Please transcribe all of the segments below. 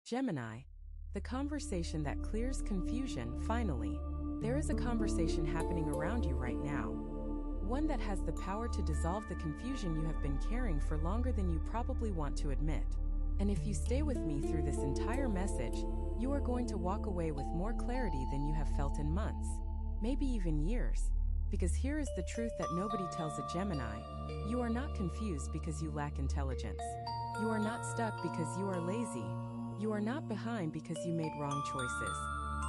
Gemini, the conversation that clears confusion, finally. There is a conversation happening around you right now. One that has the power to dissolve the confusion you have been carrying for longer than you probably want to admit. And if you stay with me through this entire message, you are going to walk away with more clarity than you have felt in months, maybe even years. Because here is the truth that nobody tells a Gemini. You are not confused because you lack intelligence. You are not stuck because you are lazy. You are not behind because you made wrong choices.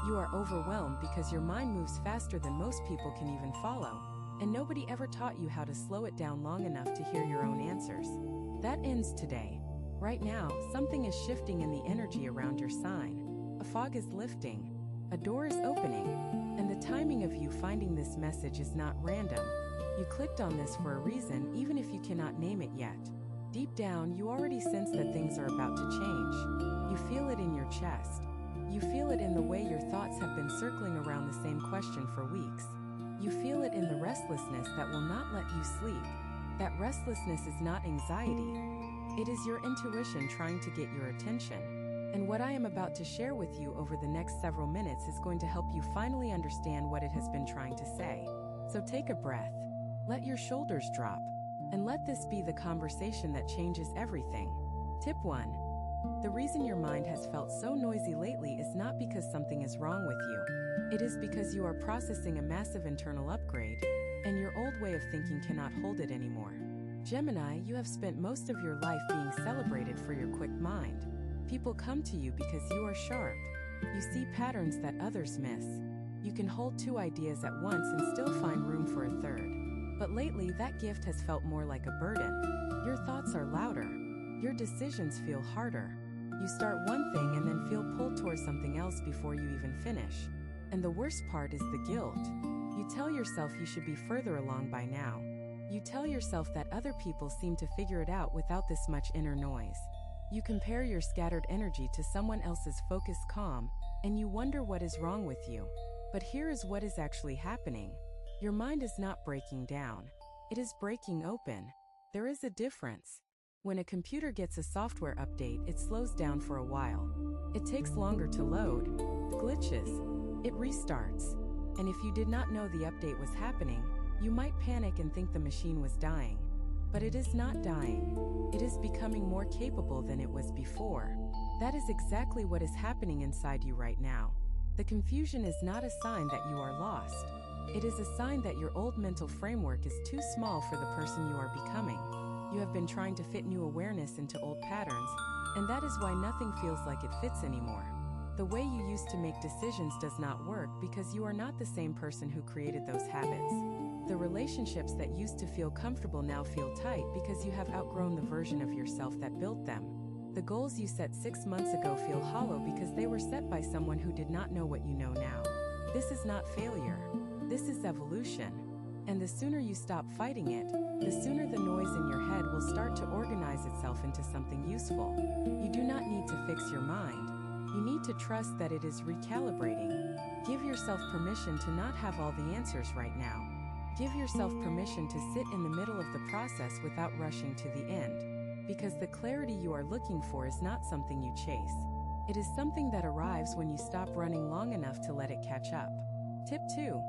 You are overwhelmed because your mind moves faster than most people can even follow, and nobody ever taught you how to slow it down long enough to hear your own answers. That ends today. Right now, something is shifting in the energy around your sign. A fog is lifting. A door is opening. And the timing of you finding this message is not random. You clicked on this for a reason, even if you cannot name it yet. Deep down, you already sense that things are about to change. You feel it in your chest. You feel it in the way your thoughts have been circling around the same question for weeks. You feel it in the restlessness that will not let you sleep. That restlessness is not anxiety. It is your intuition trying to get your attention. And what I am about to share with you over the next several minutes is going to help you finally understand what it has been trying to say. So take a breath. Let your shoulders drop. And let this be the conversation that changes everything. Tip 1. The reason your mind has felt so noisy lately is not because something is wrong with you. It is because you are processing a massive internal upgrade, and your old way of thinking cannot hold it anymore. Gemini, you have spent most of your life being celebrated for your quick mind. People come to you because you are sharp. You see patterns that others miss. You can hold two ideas at once and still find room for a third. But lately, that gift has felt more like a burden. Your thoughts are louder. Your decisions feel harder. You start one thing and then feel pulled towards something else before you even finish. And the worst part is the guilt. You tell yourself you should be further along by now. You tell yourself that other people seem to figure it out without this much inner noise. You compare your scattered energy to someone else's focused calm, and you wonder what is wrong with you. But here is what is actually happening. Your mind is not breaking down. It is breaking open. There is a difference. When a computer gets a software update, it slows down for a while. It takes longer to load, glitches, it restarts. And if you did not know the update was happening, you might panic and think the machine was dying. But it is not dying. It is becoming more capable than it was before. That is exactly what is happening inside you right now. The confusion is not a sign that you are lost. It is a sign that your old mental framework is too small for the person you are becoming. You have been trying to fit new awareness into old patterns, and that is why nothing feels like it fits anymore. The way you used to make decisions does not work because you are not the same person who created those habits. The relationships that used to feel comfortable now feel tight because you have outgrown the version of yourself that built them. The goals you set 6 months ago feel hollow because they were set by someone who did not know what you know now. This is not failure. This is evolution. And the sooner you stop fighting it, the sooner the noise in your head will start to organize itself into something useful. You do not need to fix your mind. You need to trust that it is recalibrating. Give yourself permission to not have all the answers right now. Give yourself permission to sit in the middle of the process without rushing to the end. Because the clarity you are looking for is not something you chase. It is something that arrives when you stop running long enough to let it catch up. Tip 2.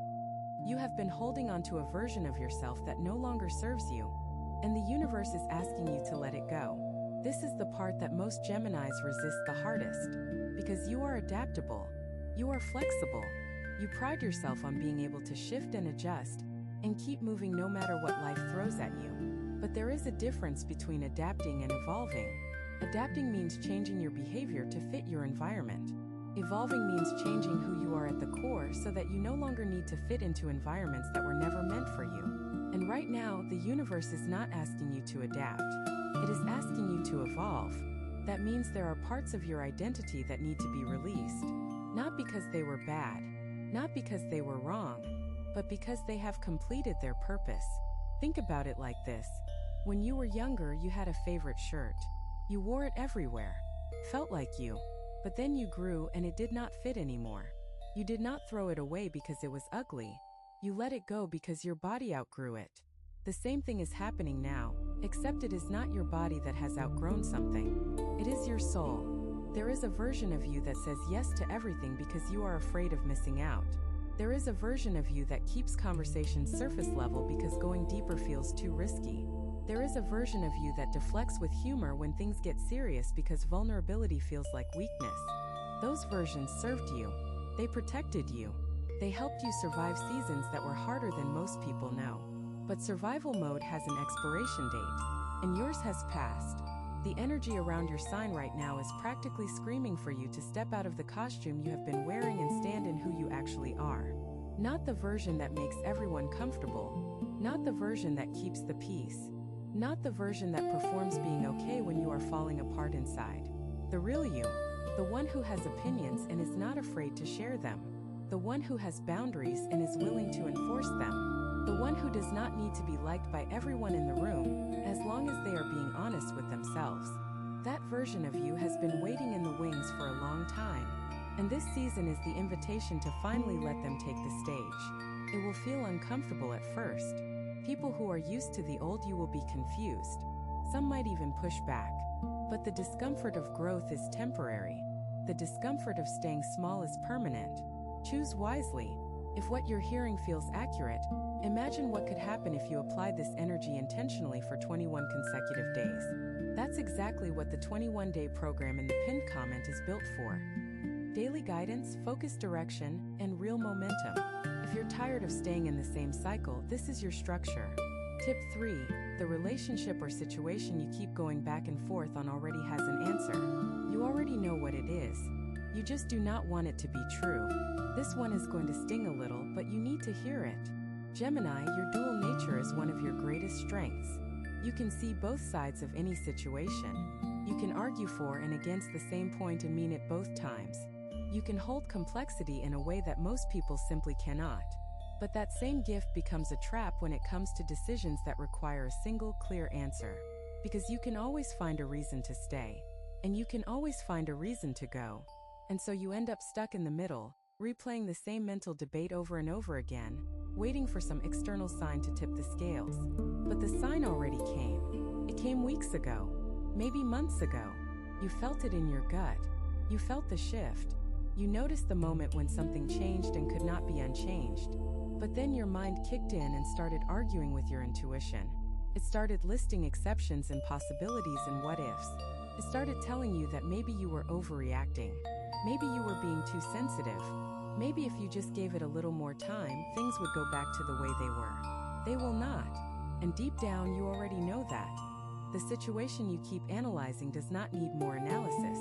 You have been holding on to a version of yourself that no longer serves you, and the universe is asking you to let it go. This is the part that most Geminis resist the hardest, because you are adaptable, you are flexible, you pride yourself on being able to shift and adjust, and keep moving no matter what life throws at you. But there is a difference between adapting and evolving. Adapting means changing your behavior to fit your environment. Evolving means changing who you are at the core so that you no longer need to fit into environments that were never meant for you. And right now, the universe is not asking you to adapt. It is asking you to evolve. That means there are parts of your identity that need to be released. Not because they were bad, not because they were wrong, but because they have completed their purpose. Think about it like this. When you were younger, you had a favorite shirt. You wore it everywhere. Felt like you. But then you grew and it did not fit anymore. You did not throw it away because it was ugly. You let it go because your body outgrew it. The same thing is happening now, except it is not your body that has outgrown something. It is your soul. There is a version of you that says yes to everything because you are afraid of missing out. There is a version of you that keeps conversations surface level because going deeper feels too risky. There is a version of you that deflects with humor when things get serious because vulnerability feels like weakness. Those versions served you. They protected you. They helped you survive seasons that were harder than most people know. But survival mode has an expiration date, and yours has passed. The energy around your sign right now is practically screaming for you to step out of the costume you have been wearing and stand in who you actually are. Not the version that makes everyone comfortable. Not the version that keeps the peace. Not the version that performs being okay when you are falling apart inside. The real you. The one who has opinions and is not afraid to share them. The one who has boundaries and is willing to enforce them. The one who does not need to be liked by everyone in the room, as long as they are being honest with themselves. That version of you has been waiting in the wings for a long time. And this season is the invitation to finally let them take the stage. It will feel uncomfortable at first. People who are used to the old you will be confused. Some might even push back. But the discomfort of growth is temporary. The discomfort of staying small is permanent. Choose wisely. If what you're hearing feels accurate, imagine what could happen if you applied this energy intentionally for 21 consecutive days. That's exactly what the 21-day program in the pinned comment is built for. Daily guidance, focused direction, and real momentum. If you're tired of staying in the same cycle, this is your structure. Tip 3. The relationship or situation you keep going back and forth on already has an answer. You already know what it is. You just do not want it to be true. This one is going to sting a little, but you need to hear it. Gemini, your dual nature is one of your greatest strengths. You can see both sides of any situation. You can argue for and against the same point and mean it both times. You can hold complexity in a way that most people simply cannot. But that same gift becomes a trap when it comes to decisions that require a single, clear answer. Because you can always find a reason to stay. And you can always find a reason to go. And so you end up stuck in the middle, replaying the same mental debate over and over again, waiting for some external sign to tip the scales. But the sign already came. It came weeks ago, maybe months ago. You felt it in your gut. You felt the shift. You noticed the moment when something changed and could not be unchanged. But then your mind kicked in and started arguing with your intuition. It started listing exceptions and possibilities and what-ifs. It started telling you that maybe you were overreacting. Maybe you were being too sensitive. Maybe if you just gave it a little more time, things would go back to the way they were. They will not. And deep down, you already know that. The situation you keep analyzing does not need more analysis.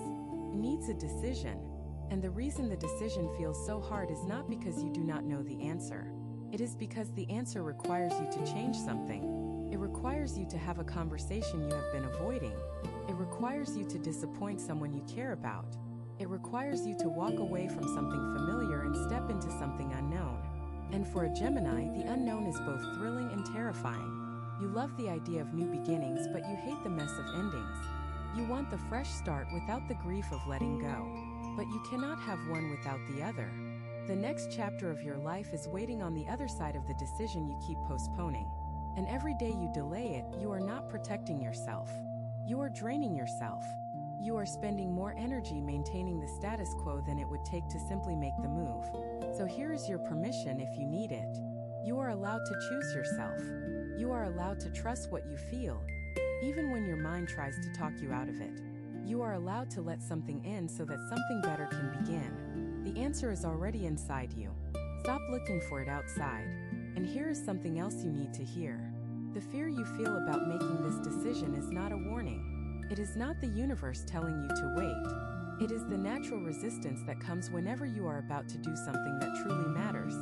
It needs a decision. And the reason the decision feels so hard is not because you do not know the answer. It is because the answer requires you to change something. It requires you to have a conversation you have been avoiding. It requires you to disappoint someone you care about. It requires you to walk away from something familiar and step into something unknown. And for a Gemini, the unknown is both thrilling and terrifying. You love the idea of new beginnings, but you hate the mess of endings. You want the fresh start without the grief of letting go. But you cannot have one without the other. The next chapter of your life is waiting on the other side of the decision you keep postponing. And every day you delay it, you are not protecting yourself. You are draining yourself. You are spending more energy maintaining the status quo than it would take to simply make the move. So here is your permission if you need it. You are allowed to choose yourself. You are allowed to trust what you feel, even when your mind tries to talk you out of it. You are allowed to let something in so that something better can begin. The answer is already inside you. Stop looking for it outside. And here is something else you need to hear. The fear you feel about making this decision is not a warning. It is not the universe telling you to wait. It is the natural resistance that comes whenever you are about to do something that truly matters.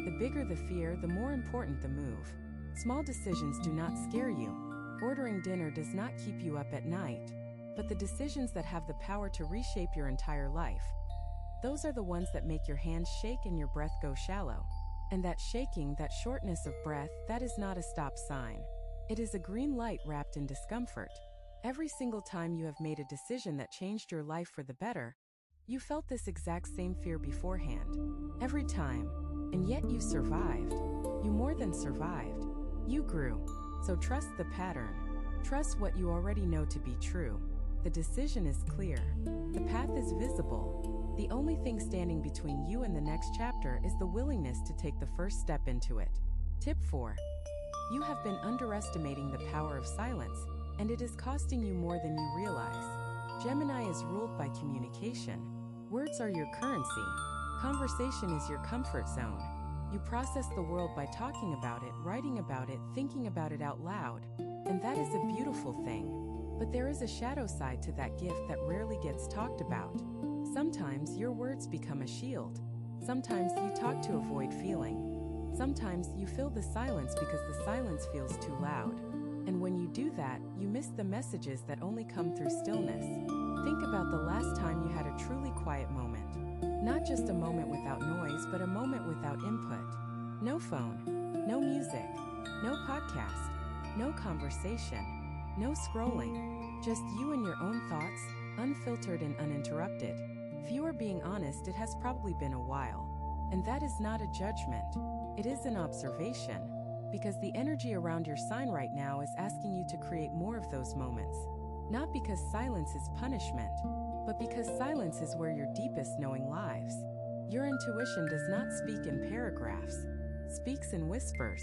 The bigger the fear, the more important the move. Small decisions do not scare you. Ordering dinner does not keep you up at night. But the decisions that have the power to reshape your entire life, those are the ones that make your hands shake and your breath go shallow. And that shaking, that shortness of breath, that is not a stop sign. It is a green light wrapped in discomfort. Every single time you have made a decision that changed your life for the better, you felt this exact same fear beforehand. Every time. And yet you survived. You more than survived. You grew. So trust the pattern. Trust what you already know to be true. The decision is clear. The path is visible. The only thing standing between you and the next chapter is the willingness to take the first step into it. Tip 4. You have been underestimating the power of silence, and it is costing you more than you realize. Gemini is ruled by communication. Words are your currency. Conversation is your comfort zone. You process the world by talking about it, writing about it, thinking about it out loud. And that is a beautiful thing. But there is a shadow side to that gift that rarely gets talked about. Sometimes your words become a shield. Sometimes you talk to avoid feeling. Sometimes you fill the silence because the silence feels too loud. And when you do that, you miss the messages that only come through stillness. Think about the last time you had a truly quiet moment. Not just a moment without noise, but a moment without input. No phone, no music, no podcast, no conversation, no scrolling. Just you and your own thoughts, unfiltered and uninterrupted. If you are being honest, it has probably been a while. And that is not a judgment. It is an observation. Because the energy around your sign right now is asking you to create more of those moments. Not because silence is punishment, but because silence is where your deepest knowing lies. Your intuition does not speak in paragraphs, speaks in whispers.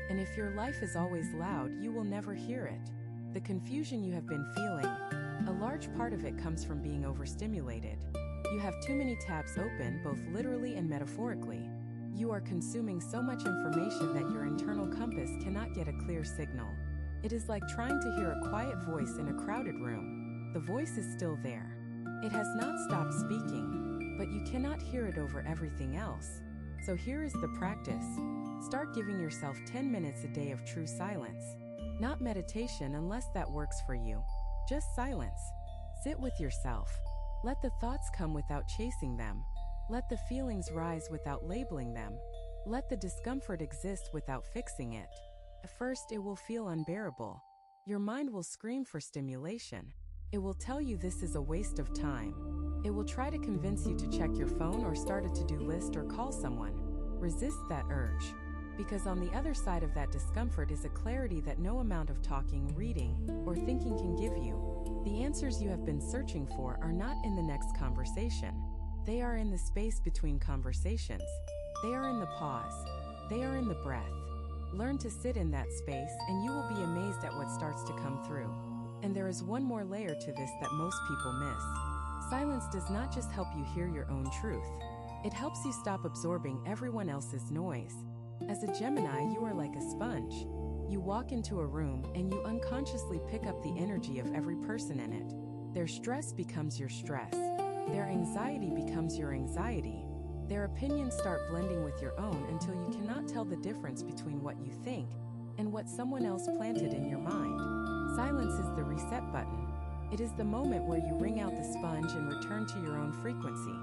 And if your life is always loud, you will never hear it. The confusion you have been feeling, a large part of it comes from being overstimulated. You have too many tabs open, both literally and metaphorically. You are consuming so much information that your internal compass cannot get a clear signal. It is like trying to hear a quiet voice in a crowded room. The voice is still there. It has not stopped speaking, but you cannot hear it over everything else. So here is the practice. Start giving yourself 10 minutes a day of true silence. Not meditation unless that works for you. Just silence. Sit with yourself. Let the thoughts come without chasing them. Let the feelings rise without labeling them. Let the discomfort exist without fixing it. At first, it will feel unbearable. Your mind will scream for stimulation. It will tell you this is a waste of time. It will try to convince you to check your phone or start a to-do list or call someone. Resist that urge. Because on the other side of that discomfort is a clarity that no amount of talking, reading, or thinking can give you. The answers you have been searching for are not in the next conversation. They are in the space between conversations. They are in the pause. They are in the breath. Learn to sit in that space and you will be amazed at what starts to come through. And there is one more layer to this that most people miss. Silence does not just help you hear your own truth. It helps you stop absorbing everyone else's noise. As a Gemini, you are like a sponge. You walk into a room and you unconsciously pick up the energy of every person in it. Their stress becomes your stress. Their anxiety becomes your anxiety. Their opinions start blending with your own until you cannot tell the difference between what you think and what someone else planted in your mind. Silence is the reset button. It is the moment where you wring out the sponge and return to your own frequency.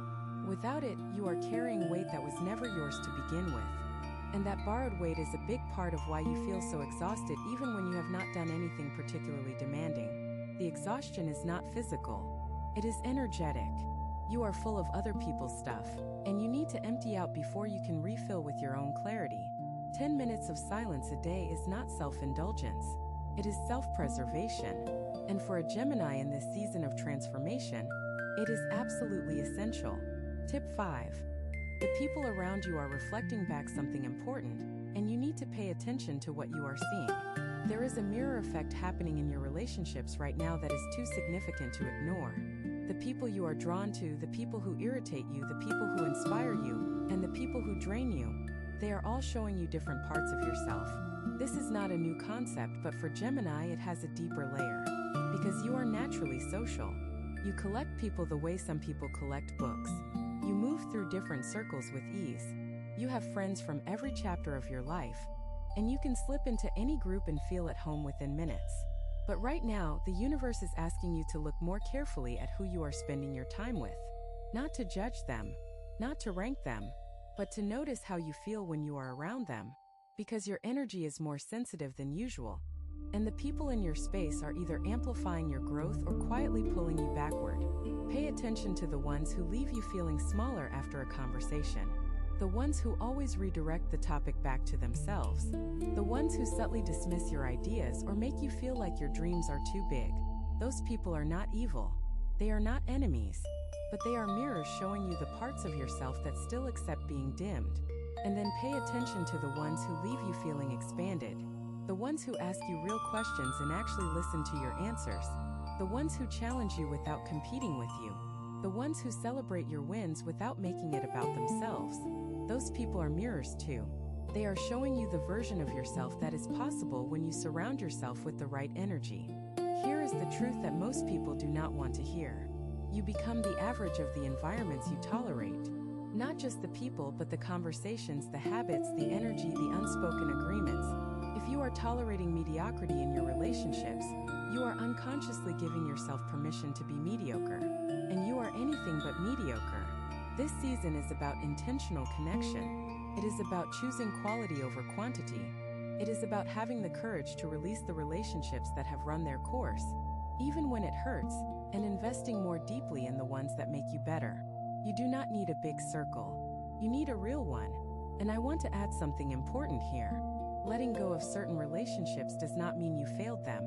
Without it, you are carrying weight that was never yours to begin with. And that borrowed weight is a big part of why you feel so exhausted even when you have not done anything particularly demanding. The exhaustion is not physical. It is energetic. You are full of other people's stuff, and you need to empty out before you can refill with your own clarity. 10 minutes of silence a day is not self-indulgence. It is self-preservation. And for a Gemini in this season of transformation, it is absolutely essential. Tip 5. The people around you are reflecting back something important, and you need to pay attention to what you are seeing. There is a mirror effect happening in your relationships right now that is too significant to ignore. The people you are drawn to, the people who irritate you, the people who inspire you, and the people who drain you, they are all showing you different parts of yourself. This is not a new concept, but for Gemini it has a deeper layer. Because you are naturally social. You collect people the way some people collect books. You move through different circles with ease. You have friends from every chapter of your life, and you can slip into any group and feel at home within minutes. But right now, the universe is asking you to look more carefully at who you are spending your time with. Not to judge them, not to rank them, but to notice how you feel when you are around them, because your energy is more sensitive than usual. And the people in your space are either amplifying your growth or quietly pulling you backward. Pay attention to the ones who leave you feeling smaller after a conversation. The ones who always redirect the topic back to themselves. The ones who subtly dismiss your ideas or make you feel like your dreams are too big. Those people are not evil. They are not enemies. But they are mirrors showing you the parts of yourself that still accept being dimmed. And then pay attention to the ones who leave you feeling expanded. The ones who ask you real questions and actually listen to your answers. The ones who challenge you without competing with you. The ones who celebrate your wins without making it about themselves. Those people are mirrors too. They are showing you the version of yourself that is possible when you surround yourself with the right energy. Here is the truth that most people do not want to hear. You become the average of the environments you tolerate. Not just the people, but the conversations, the habits, the energy, the unspoken agreements. If you are tolerating mediocrity in your relationships, you are unconsciously giving yourself permission to be mediocre. And you are anything but mediocre. This season is about intentional connection. It is about choosing quality over quantity. It is about having the courage to release the relationships that have run their course, even when it hurts, and investing more deeply in the ones that make you better. You do not need a big circle. You need a real one. And I want to add something important here. Letting go of certain relationships does not mean you failed them.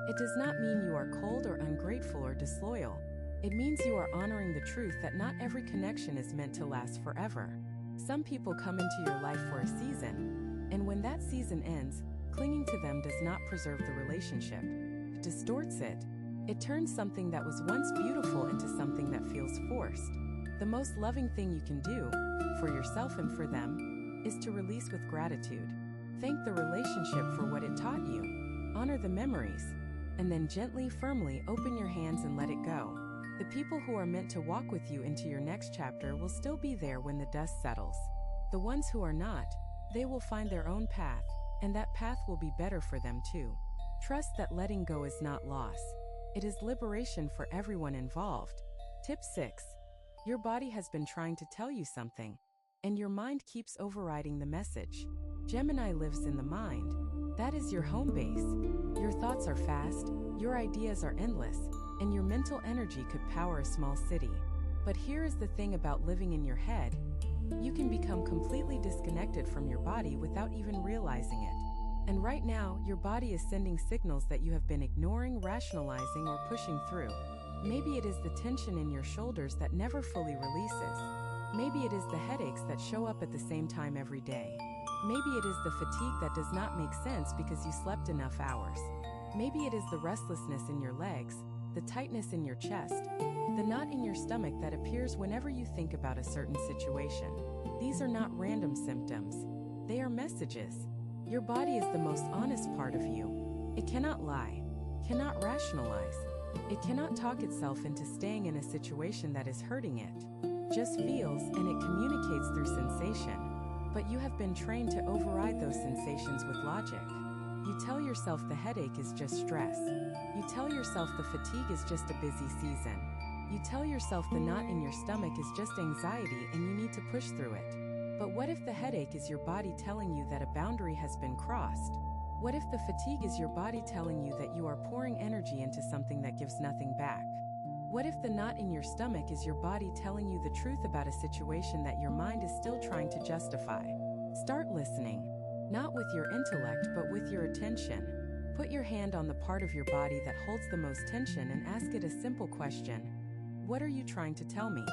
It does not mean you are cold or ungrateful or disloyal. It means you are honoring the truth that not every connection is meant to last forever. Some people come into your life for a season, and when that season ends, clinging to them does not preserve the relationship. It distorts it. It turns something that was once beautiful into something that feels forced. The most loving thing you can do, for yourself and for them, is to release with gratitude. Thank the relationship for what it taught you. Honor the memories. And then gently, firmly open your hands and let it go. The people who are meant to walk with you into your next chapter will still be there when the dust settles. The ones who are not, they will find their own path, and that path will be better for them too. Trust that letting go is not loss. It is liberation for everyone involved. Tip 6. Your body has been trying to tell you something, and your mind keeps overriding the message. Gemini lives in the mind. That is your home base. Your thoughts are fast, your ideas are endless, and your mental energy could power a small city. But here is the thing about living in your head. You can become completely disconnected from your body without even realizing it. And right now, your body is sending signals that you have been ignoring, rationalizing, or pushing through. Maybe it is the tension in your shoulders that never fully releases. Maybe it is the headaches that show up at the same time every day. Maybe it is the fatigue that does not make sense because you slept enough hours. Maybe it is the restlessness in your legs, the tightness in your chest, the knot in your stomach that appears whenever you think about a certain situation. These are not random symptoms. They are messages. Your body is the most honest part of you. It cannot lie, cannot rationalize. It cannot talk itself into staying in a situation that is hurting it. Just feels, and it communicates through sensation. But you have been trained to override those sensations with logic. You tell yourself the headache is just stress. You tell yourself the fatigue is just a busy season. You tell yourself the knot in your stomach is just anxiety and you need to push through it. But what if the headache is your body telling you that a boundary has been crossed? What if the fatigue is your body telling you that you are pouring energy into something that gives nothing back? What if the knot in your stomach is your body telling you the truth about a situation that your mind is still trying to justify? Start listening, not with your intellect but with your attention. Put your hand on the part of your body that holds the most tension and ask it a simple question. What are you trying to tell me?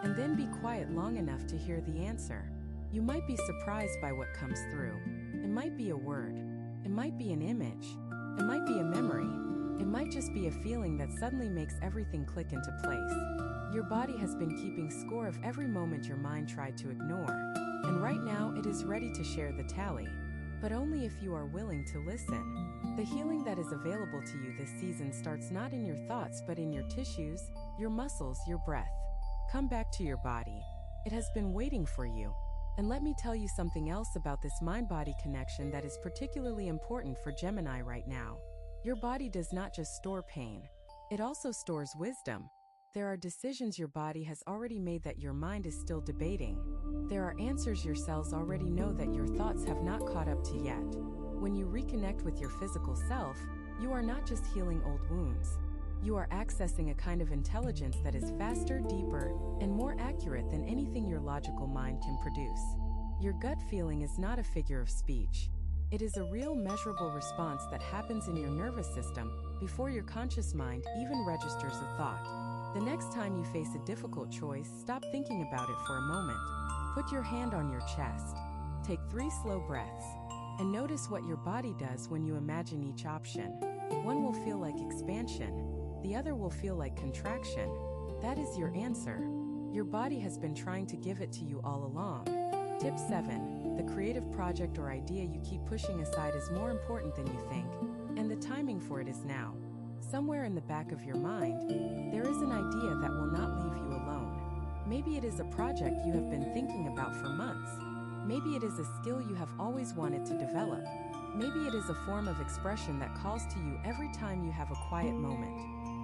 And then be quiet long enough to hear the answer. You might be surprised by what comes through. It might be a word. It might be an image. It might be a memory. It might just be a feeling that suddenly makes everything click into place. Your body has been keeping score of every moment your mind tried to ignore. And right now it is ready to share the tally. But only if you are willing to listen. The healing that is available to you this season starts not in your thoughts but in your tissues, your muscles, your breath. Come back to your body. It has been waiting for you. And let me tell you something else about this mind-body connection that is particularly important for Gemini right now. Your body does not just store pain. It also stores wisdom. There are decisions your body has already made that your mind is still debating. There are answers your cells already know that your thoughts have not caught up to yet. When you reconnect with your physical self, you are not just healing old wounds. You are accessing a kind of intelligence that is faster, deeper, and more accurate than anything your logical mind can produce. Your gut feeling is not a figure of speech. It is a real measurable response that happens in your nervous system, before your conscious mind even registers a thought. The next time you face a difficult choice, stop thinking about it for a moment. Put your hand on your chest. Take 3 slow breaths. And notice what your body does when you imagine each option. One will feel like expansion. The other will feel like contraction. That is your answer. Your body has been trying to give it to you all along. Tip 7. The creative project or idea you keep pushing aside is more important than you think, and the timing for it is now. Somewhere in the back of your mind, there is an idea that will not leave you alone. Maybe it is a project you have been thinking about for months. Maybe it is a skill you have always wanted to develop. Maybe it is a form of expression that calls to you every time you have a quiet moment.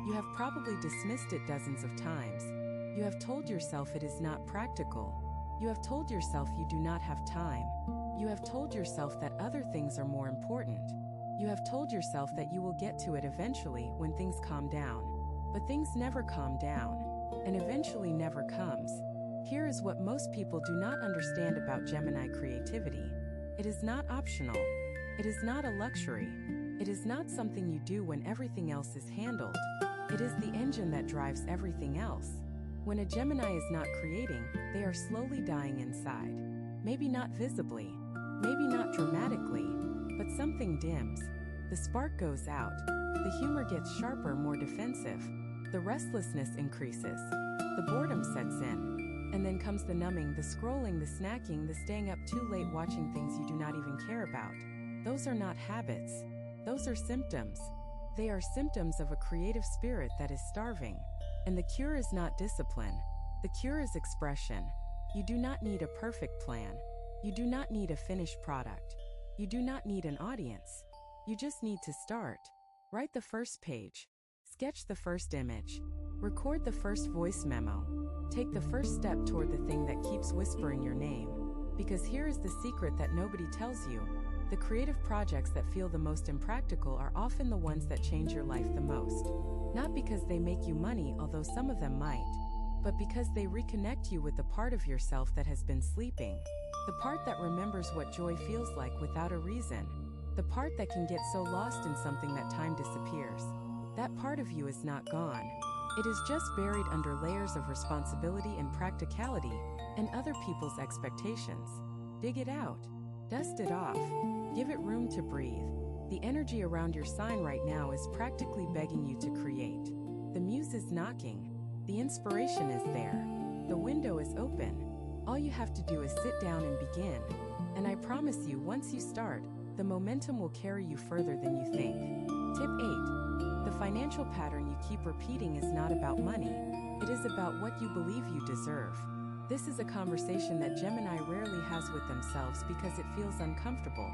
You have probably dismissed it dozens of times. You have told yourself it is not practical. You have told yourself you do not have time. You have told yourself that other things are more important. You have told yourself that you will get to it eventually when things calm down. But things never calm down, and eventually never comes. Here is what most people do not understand about Gemini creativity. It is not optional. It is not a luxury. It is not something you do when everything else is handled. It is the engine that drives everything else. When a Gemini is not creating, they are slowly dying inside. Maybe not visibly, maybe not dramatically, but something dims. The spark goes out. The humor gets sharper, more defensive. The restlessness increases. The boredom sets in. And then comes the numbing, the scrolling, the snacking, the staying up too late watching things you do not even care about. Those are not habits. Those are symptoms. They are symptoms of a creative spirit that is starving. And the cure is not discipline. The cure is expression. You do not need a perfect plan. You do not need a finished product. You do not need an audience. You just need to start. Write the first page. Sketch the first image. Record the first voice memo. Take the first step toward the thing that keeps whispering your name. Because here is the secret that nobody tells you. The creative projects that feel the most impractical are often the ones that change your life the most. Not because they make you money, although some of them might, but because they reconnect you with the part of yourself that has been sleeping. The part that remembers what joy feels like without a reason. The part that can get so lost in something that time disappears. That part of you is not gone. It is just buried under layers of responsibility and practicality and other people's expectations. Dig it out. Dust it off. Give it room to breathe. The energy around your sign right now is practically begging you to create. The muse is knocking. The inspiration is there. The window is open. All you have to do is sit down and begin. And I promise you, once you start, the momentum will carry you further than you think. Tip 8. The financial pattern you keep repeating is not about money. It is about what you believe you deserve. This is a conversation that Gemini rarely has with themselves because it feels uncomfortable.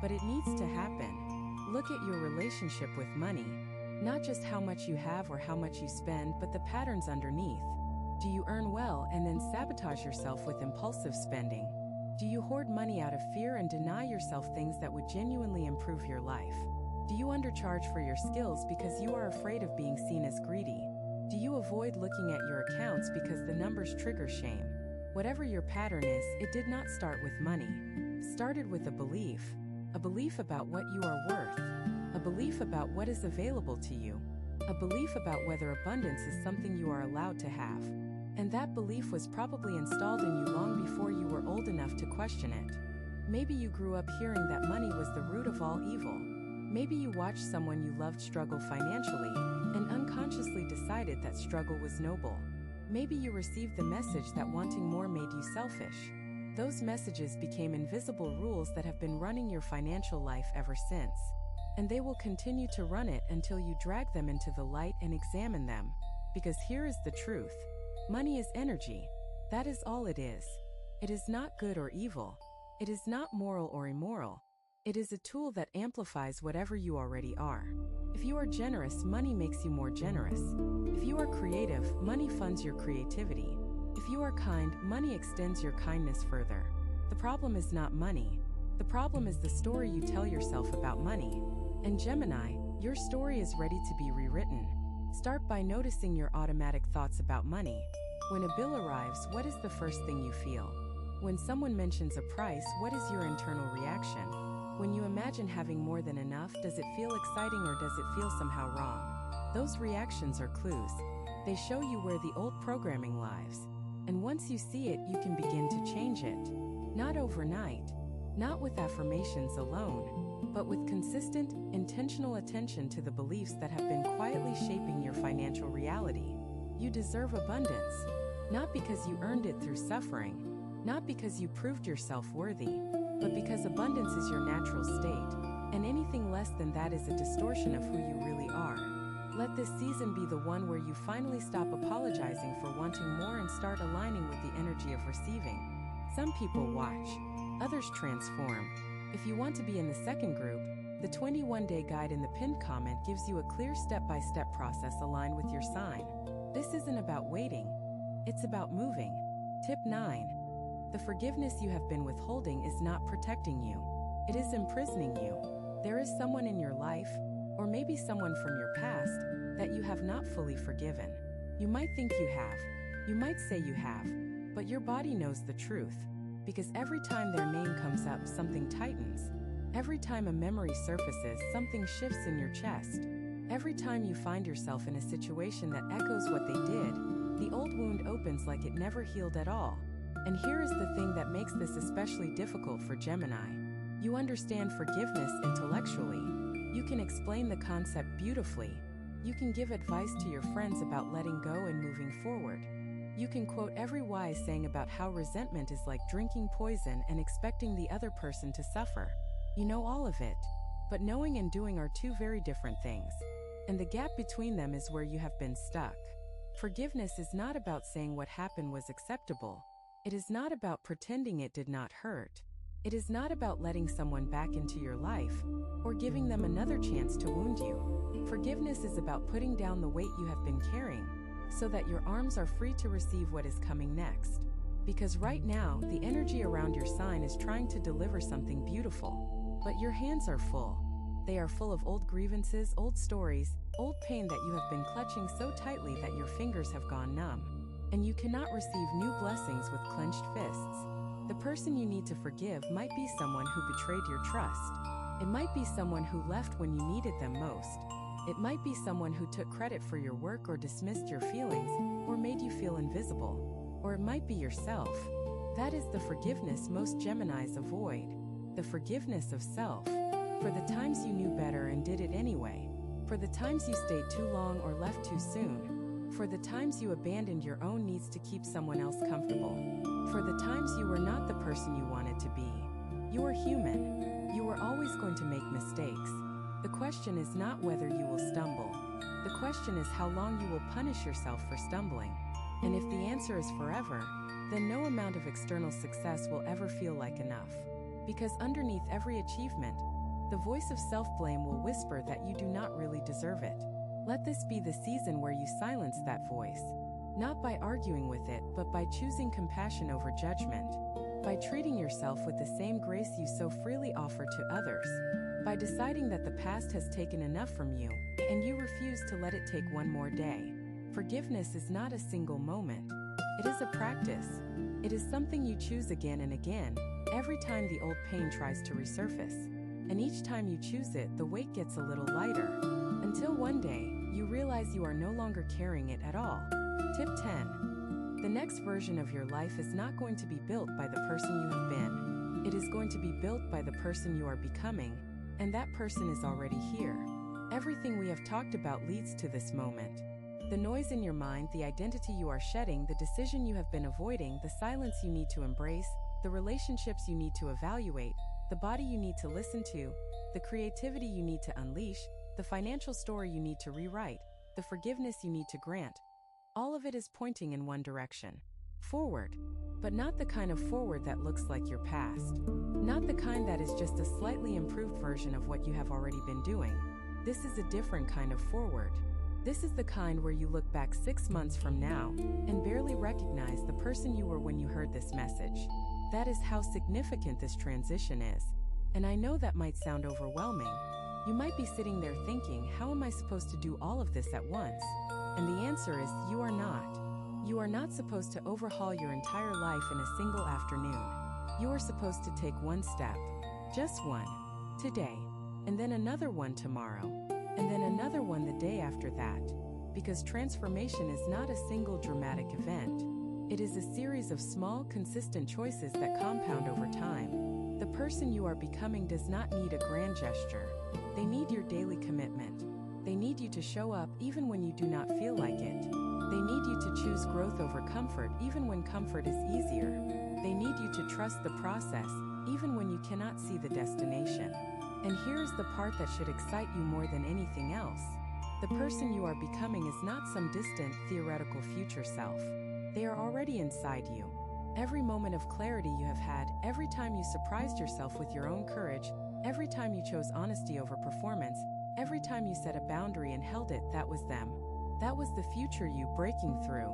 But it needs to happen. Look at your relationship with money. Not just how much you have or how much you spend, but the patterns underneath. Do you earn well and then sabotage yourself with impulsive spending? Do you hoard money out of fear and deny yourself things that would genuinely improve your life? Do you undercharge for your skills because you are afraid of being seen as greedy? Do you avoid looking at your accounts because the numbers trigger shame? Whatever your pattern is, it did not start with money. It started with a belief about what you are worth, a belief about what is available to you, a belief about whether abundance is something you are allowed to have. And that belief was probably installed in you long before you were old enough to question it. Maybe you grew up hearing that money was the root of all evil. Maybe you watched someone you loved struggle financially and unconsciously decided that struggle was noble. Maybe you received the message that wanting more made you selfish. Those messages became invisible rules that have been running your financial life ever since. And they will continue to run it until you drag them into the light and examine them. Because here is the truth. Money is energy. That is all it is. It is not good or evil. It is not moral or immoral. It is a tool that amplifies whatever you already are. If you are generous, money makes you more generous. If you are creative, money funds your creativity. If you are kind, money extends your kindness further. The problem is not money. The problem is the story you tell yourself about money. And Gemini, your story is ready to be rewritten. Start by noticing your automatic thoughts about money. When a bill arrives, what is the first thing you feel? When someone mentions a price, what is your internal reaction? When you imagine having more than enough, does it feel exciting or does it feel somehow wrong? Those reactions are clues. They show you where the old programming lies. And once you see it, you can begin to change it. Not overnight, not with affirmations alone, but with consistent, intentional attention to the beliefs that have been quietly shaping your financial reality. You deserve abundance, not because you earned it through suffering, not because you proved yourself worthy, but because abundance is your natural state, and anything less than that is a distortion of who you really are. Let this season be the one where you finally stop apologizing for wanting more and start aligning with the energy of receiving. Some people watch, others transform. If you want to be in the second group, the 21-day guide in the pinned comment gives you a clear step-by-step process aligned with your sign. This isn't about waiting, it's about moving. Tip 9. The forgiveness you have been withholding is not protecting you. It is imprisoning you. There is someone in your life, or maybe someone from your past, that you have not fully forgiven. You might think you have. You might say you have. But your body knows the truth. Because every time their name comes up, something tightens. Every time a memory surfaces, something shifts in your chest. Every time you find yourself in a situation that echoes what they did, the old wound opens like it never healed at all. And here is the thing that makes this especially difficult for Gemini. You understand forgiveness intellectually. You can explain the concept beautifully. You can give advice to your friends about letting go and moving forward. You can quote every wise saying about how resentment is like drinking poison and expecting the other person to suffer. You know all of it. But knowing and doing are two very different things. And the gap between them is where you have been stuck. Forgiveness is not about saying what happened was acceptable. It is not about pretending it did not hurt. It is not about letting someone back into your life, or giving them another chance to wound you. Forgiveness is about putting down the weight you have been carrying, so that your arms are free to receive what is coming next. Because right now, the energy around your sign is trying to deliver something beautiful, but your hands are full. They are full of old grievances, old stories, old pain that you have been clutching so tightly that your fingers have gone numb. And you cannot receive new blessings with clenched fists. The person you need to forgive might be someone who betrayed your trust. It might be someone who left when you needed them most. It might be someone who took credit for your work or dismissed your feelings, or made you feel invisible. Or it might be yourself. That is the forgiveness most Geminis avoid. The forgiveness of self. For the times you knew better and did it anyway. For the times you stayed too long or left too soon. For the times you abandoned your own needs to keep someone else comfortable. For the times you were not the person you wanted to be. You are human. You are always going to make mistakes. The question is not whether you will stumble. The question is how long you will punish yourself for stumbling. And if the answer is forever, then no amount of external success will ever feel like enough. Because underneath every achievement, the voice of self-blame will whisper that you do not really deserve it. Let this be the season where you silence that voice. Not by arguing with it, but by choosing compassion over judgment. By treating yourself with the same grace you so freely offer to others. By deciding that the past has taken enough from you, and you refuse to let it take one more day. Forgiveness is not a single moment. It is a practice. It is something you choose again and again, every time the old pain tries to resurface. And each time you choose it, the weight gets a little lighter. Until one day, you realize you are no longer carrying it at all. Tip 10. The next version of your life is not going to be built by the person you have been. It is going to be built by the person you are becoming, and that person is already here. Everything we have talked about leads to this moment. The noise in your mind, the identity you are shedding, the decision you have been avoiding, the silence you need to embrace, the relationships you need to evaluate, the body you need to listen to, the creativity you need to unleash, the financial story you need to rewrite, the forgiveness you need to grant. All of it is pointing in one direction. Forward. But not the kind of forward that looks like your past. Not the kind that is just a slightly improved version of what you have already been doing. This is a different kind of forward. This is the kind where you look back 6 months from now and barely recognize the person you were when you heard this message. That is how significant this transition is. And I know that might sound overwhelming. You might be sitting there thinking, how am I supposed to do all of this at once? And the answer is, you are not. You are not supposed to overhaul your entire life in a single afternoon. You are supposed to take one step. Just one. today, and then another one tomorrow, and then another one the day after that. Because transformation is not a single dramatic event. It is a series of small, consistent choices that compound over time. The person you are becoming does not need a grand gesture. They need your daily commitment. They need you to show up even when you do not feel like it. They need you to choose growth over comfort even when comfort is easier. They need you to trust the process even when you cannot see the destination. And here is the part that should excite you more than anything else. The person you are becoming is not some distant, theoretical future self. They are already inside you. Every moment of clarity you have had, every time you surprised yourself with your own courage, every time you chose honesty over performance, every time you set a boundary and held it, that was them. That was the future you breaking through.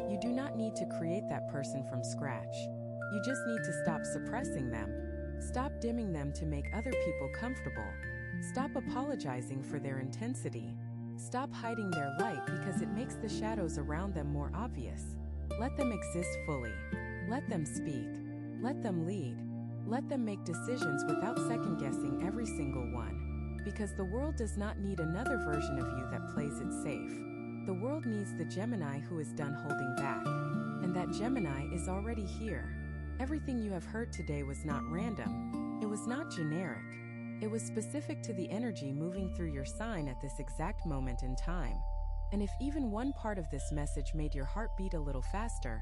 You do not need to create that person from scratch. You just need to stop suppressing them. Stop dimming them to make other people comfortable. Stop apologizing for their intensity. Stop hiding their light because it makes the shadows around them more obvious. Let them exist fully. Let them speak. Let them lead. Let them make decisions without second-guessing every single one. Because the world does not need another version of you that plays it safe. The world needs the Gemini who is done holding back. And that Gemini is already here. Everything you have heard today was not random. It was not generic. It was specific to the energy moving through your sign at this exact moment in time. And if even one part of this message made your heart beat a little faster,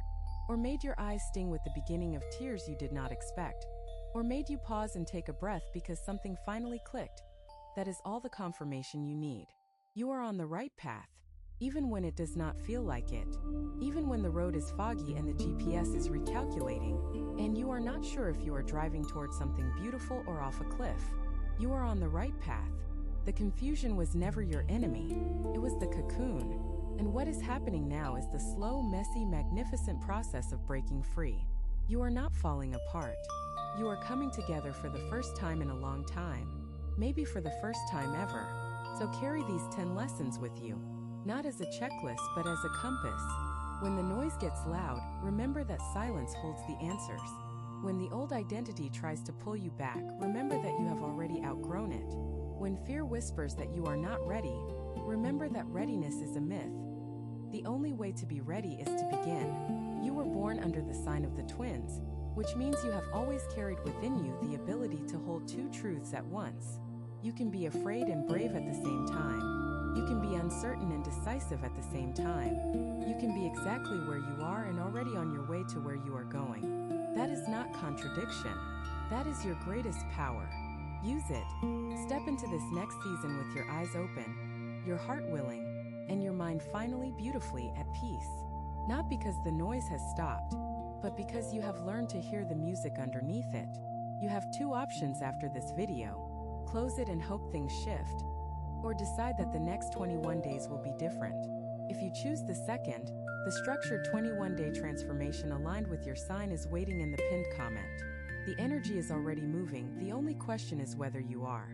or made your eyes sting with the beginning of tears you did not expect, or made you pause and take a breath because something finally clicked, that is all the confirmation you need. You are on the right path, even when it does not feel like it, even when the road is foggy and the GPS is recalculating, and you are not sure if you are driving towards something beautiful or off a cliff. You are on the right path. The confusion was never your enemy. It was the cocoon. And what is happening now is the slow, messy, magnificent process of breaking free. You are not falling apart. You are coming together for the first time in a long time. Maybe for the first time ever. So carry these 10 lessons with you. Not as a checklist, but as a compass. When the noise gets loud, remember that silence holds the answers. When the old identity tries to pull you back, remember that you have already outgrown it. When fear whispers that you are not ready, remember that readiness is a myth. The only way to be ready is to begin. You were born under the sign of the twins, which means you have always carried within you the ability to hold two truths at once. You can be afraid and brave at the same time. You can be uncertain and decisive at the same time. You can be exactly where you are and already on your way to where you are going. That is not contradiction. That is your greatest power. Use it. Step into this next season with your eyes open, your heart willing, and your mind finally beautifully at peace. Not because the noise has stopped, but because you have learned to hear the music underneath it. You have two options after this video. Close it and hope things shift, or decide that the next 21 days will be different. If you choose the second, the structured 21-day transformation aligned with your sign is waiting in the pinned comment. The energy is already moving, the only question is whether you are.